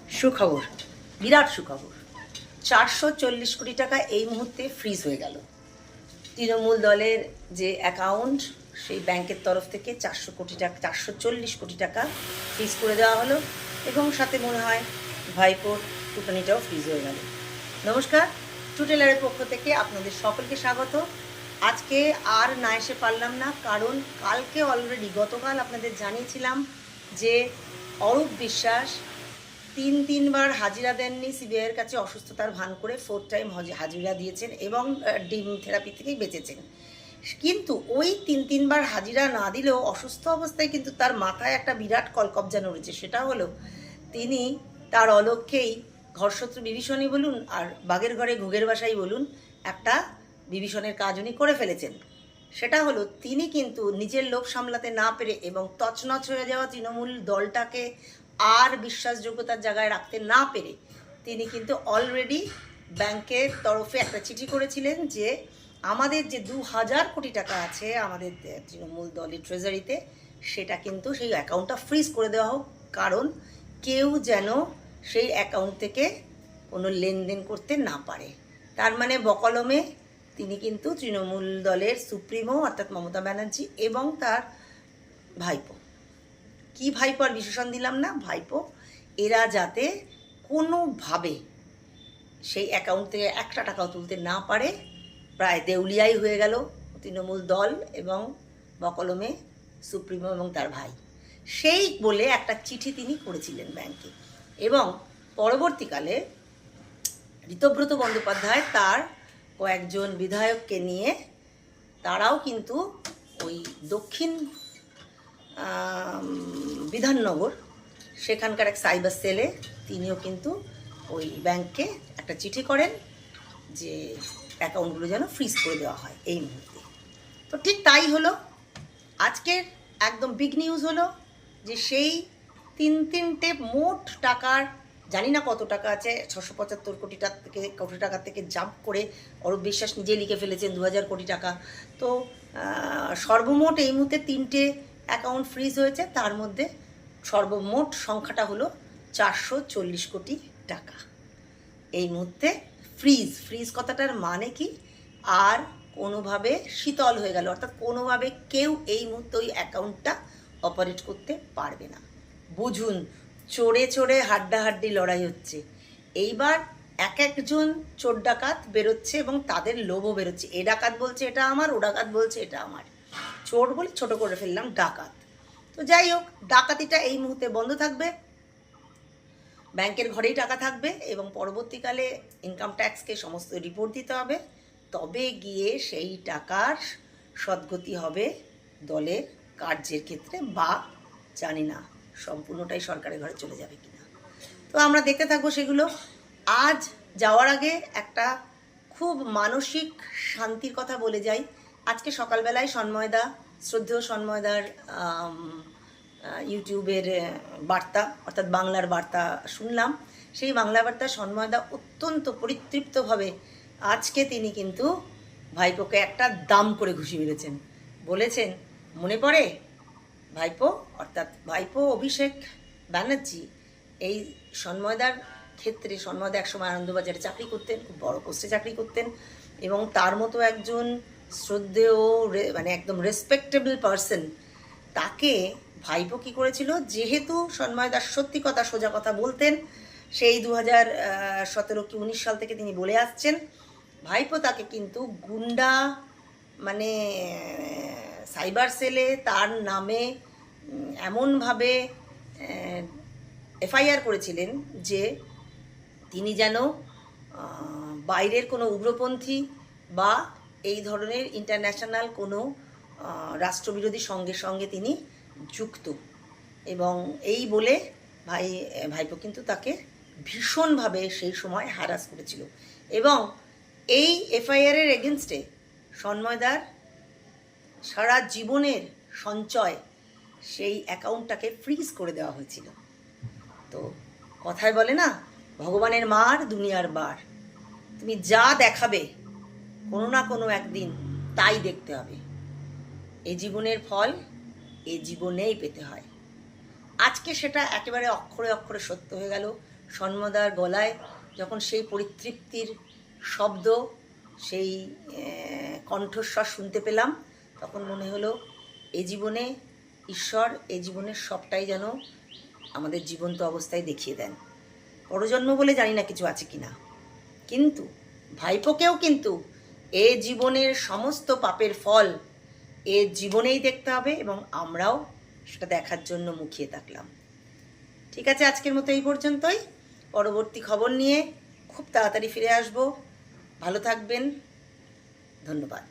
সুখবর, বিরাট সুখবর। 440 কোটি টাকা এই মুহূর্তে ফ্রিজ হয়ে গেল। তৃণমূল দলের যে অ্যাকাউন্ট, সেই ব্যাংকের তরফ থেকে 440 কোটি টাকা ফ্রিজ করে দেওয়া হলো, এবং সাথে মনে হয় ভাইপোর টুকানিটাও ফ্রিজ হয়ে গেল। নমস্কার, টুটেলারের পক্ষ থেকে আপনাদের সকলকে স্বাগত। আজকে আর না এসে পারলাম না, কারণ কালকে অলরেডি গতকাল আপনাদের জানিয়েছিলাম যে অরূপ বিশ্বাস তিনবার হাজিরা দেননি, সিবিআইয়ের কাছে অসুস্থতার ভান করে 4th টাইম হাজিরা দিয়েছেন এবং ডিম থেরাপি থেকেই বেঁচেছেন। কিন্তু ওই তিনবার হাজিরা না দিলেও অসুস্থ অবস্থায় কিন্তু তার মাথায় একটা বিরাট কলকবজা নড়েছে। সেটা হলো, তিনি তার অলক্ষ্যেই ঘরশত্রু বিভীষণই বলুন আর বাঘের ঘরে ঘুঘের বাসাই বলুন, একটা বিভীষণের কাজ উনি করে ফেলেছেন। সেটা হলো, তিনি কিন্তু নিজের লোভ সামলাতে না পেরে এবং তছনছ হয়ে যাওয়া তৃণমূল দলটাকে আর বিশ্বাসযোগ্যতার জায়গায় রাখতে না পেরে তিনি কিন্তু অলরেডি ব্যাংকের তরফে একটা চিঠি করেছিলেন যে আমাদের যে 2000 কোটি টাকা আছে আমাদের তৃণমূল দলের ট্রেজারিতে, সেটা কিন্তু সেই অ্যাকাউন্টটা ফ্রিজ করে দেওয়া হোক, কারণ কেউ যেন সেই অ্যাকাউন্ট থেকে কোনো লেনদেন করতে না পারে। তার মানে বকলমে তিনি কিন্তু তৃণমূল দলের সুপ্রিমো অর্থাৎ মমতা ব্যানার্জি এবং তার ভাইপো, কি ভাইপো আর বিশেষণ দিলাম না, ভাইপো, এরা যাতে কোনোভাবে সেই অ্যাকাউন্ট থেকে একটা টাকাও তুলতে না পারে, প্রায় দেউলিয়াই হয়ে গেল তৃণমূল দল এবং বকলমে সুপ্রিমো এবং তার ভাই। সেই বলে একটা চিঠি তিনি করেছিলেন ব্যাংকে, এবং পরবর্তীকালে ঋতব্রত বন্দ্যোপাধ্যায় তার কয়েকজন বিধায়ককে নিয়ে তারাও কিন্তু ওই দক্ষিণ বিধাননগর সেখানকার এক সাইবার সেলে তিনিও কিন্তু ওই ব্যাংকে একটা চিঠি করেন যে অ্যাকাউন্টগুলো যেন ফ্রিজ করে দেওয়া হয় এই মুহূর্তে। তো ঠিক তাই হলো। আজকের একদম বিগ নিউজ হলো যে সেই তিনটে মোট টাকার, জানি না কত টাকা আছে, 675 কোটি টাকা থেকে জাম্প করে অরূপ বিশ্বাস নিজে লিখে ফেলেছেন 2000 কোটি টাকা। তো সর্বমোট এই মুহূর্তে 3টে অ্যাকাউন্ট ফ্রিজ হয়েছে, তার মধ্যে সর্বমোট সংখ্যাটা হলো 440 কোটি টাকা এই মুহূর্তে ফ্রিজ কথাটার মানে কি, আর কোনোভাবে শীতল হয়ে গেল, অর্থাৎ কোনোভাবে কেউ এই মুহূর্তে ওই অ্যাকাউন্টটা অপারেট করতে পারবে না। বুঝুন, চোরে হাড্ডাহাড্ডি লড়াই হচ্ছে। এইবার একজন চোর ডাকাত বেরোচ্ছে এবং তাদের লোভও বেরোচ্ছে। এ ডাকাত বলছে এটা আমার, ও ডাকাত বলছে এটা আমার। চোর বলে ছোট করে ফেললাম, ডাকাত। তো যাই হোক, ডাকাতিটা এই মুহূর্তে বন্ধ থাকবে, ব্যাংকের ঘরেই টাকা থাকবে, এবং পরবর্তীকালে ইনকাম ট্যাক্সকে সমস্ত রিপোর্ট দিতে হবে, তবে গিয়ে সেই টাকার সদ্গতি হবে দলের কার্যের ক্ষেত্রে, বা জানি না সম্পূর্ণটাই সরকারের ঘরে চলে যাবে কিনা। তো আমরা দেখতে থাকবো সেগুলো। আজ যাওয়ার আগে একটা খুব মানসিক শান্তির কথা বলে যাই। আজকে সকালবেলায় সন্ময়দা, শ্রদ্ধেয় সন্ময়দার ইউটিউবের বার্তা অর্থাৎ বাংলার বার্তা শুনলাম। সেই বাংলা বার্তা সন্ময়দা অত্যন্ত পরিতৃপ্তভাবে আজকে তিনি কিন্তু ভাইপোকে একটা দাম করে ঘুষি মেরেছেন। বলেছেন, মনে পড়ে ভাইপো অর্থাৎ ভাইপো অভিষেক ব্যানার্জি এই সন্ময়দার ক্ষেত্রে, সন্ময়দা একসময় আনন্দবাজারে চাকরি করতেন, খুব বড় পোস্টে চাকরি করতেন, এবং তার মতো একজন শ্রদ্ধেয় মানে একদম রেসপেক্টেবল পারসন, তাকে ভাইপো কী করেছিল, যেহেতু সন্ময়দার সত্যি কথা সোজা কথা বলতেন, সেই 2017 কি 19 সাল থেকে তিনি বলে আসছেন, ভাইপো তাকে কিন্তু গুন্ডা মানে সাইবার সেলে তার নামে এমনভাবে এফআইআর করেছিলেন যে তিনি যেন বাইরের কোনো উগ্রপন্থী বা এই ধরনের ইন্টারন্যাশনাল কোনো রাষ্ট্রবিরোধী সঙ্গে তিনি যুক্ত, এবং এই বলে ভাইপো কিন্তু তাকে ভীষণভাবে সেই সময় হ্যারাস করেছিল, এবং এই এফআইআরের এগেনস্টে সন্ময়দার সারা জীবনের সঞ্চয় সেই অ্যাকাউন্টটাকে ফ্রিজ করে দেওয়া হয়েছিল। তো কথায় বলে না, ভগবানের মার দুনিয়ার বার, তুমি যা দেখাবে কোনো না কোনো একদিন তাই দেখতে হবে। এই জীবনের ফল এই জীবনেই পেতে হয়। আজকে সেটা একেবারে অক্ষরে অক্ষরে সত্য হয়ে গেল। সন্মদার গলায় যখন সেই পরিতৃপ্তির শব্দ, সেই কণ্ঠস্বর শুনতে পেলাম, তখন মনে হলো এ জীবনে ঈশ্বর এ জীবনের সবটাই যেন আমাদের জীবন্ত অবস্থায় দেখিয়ে দেন। পরজন্ম বলে জানি না কিছু আছে কি না, কিন্তু ভাইপোকেও কিন্তু এ জীবনের সমস্ত পাপের ফল এ জীবনেই দেখতে হবে, এবং আমরাও সেটা দেখার জন্য মুখিয়ে থাকলাম। ঠিক আছে, আজকের মতো এই পর্যন্তই। পরবর্তী খবর নিয়ে খুব তাড়াতাড়ি ফিরে আসব। ভালো থাকবেন, ধন্যবাদ।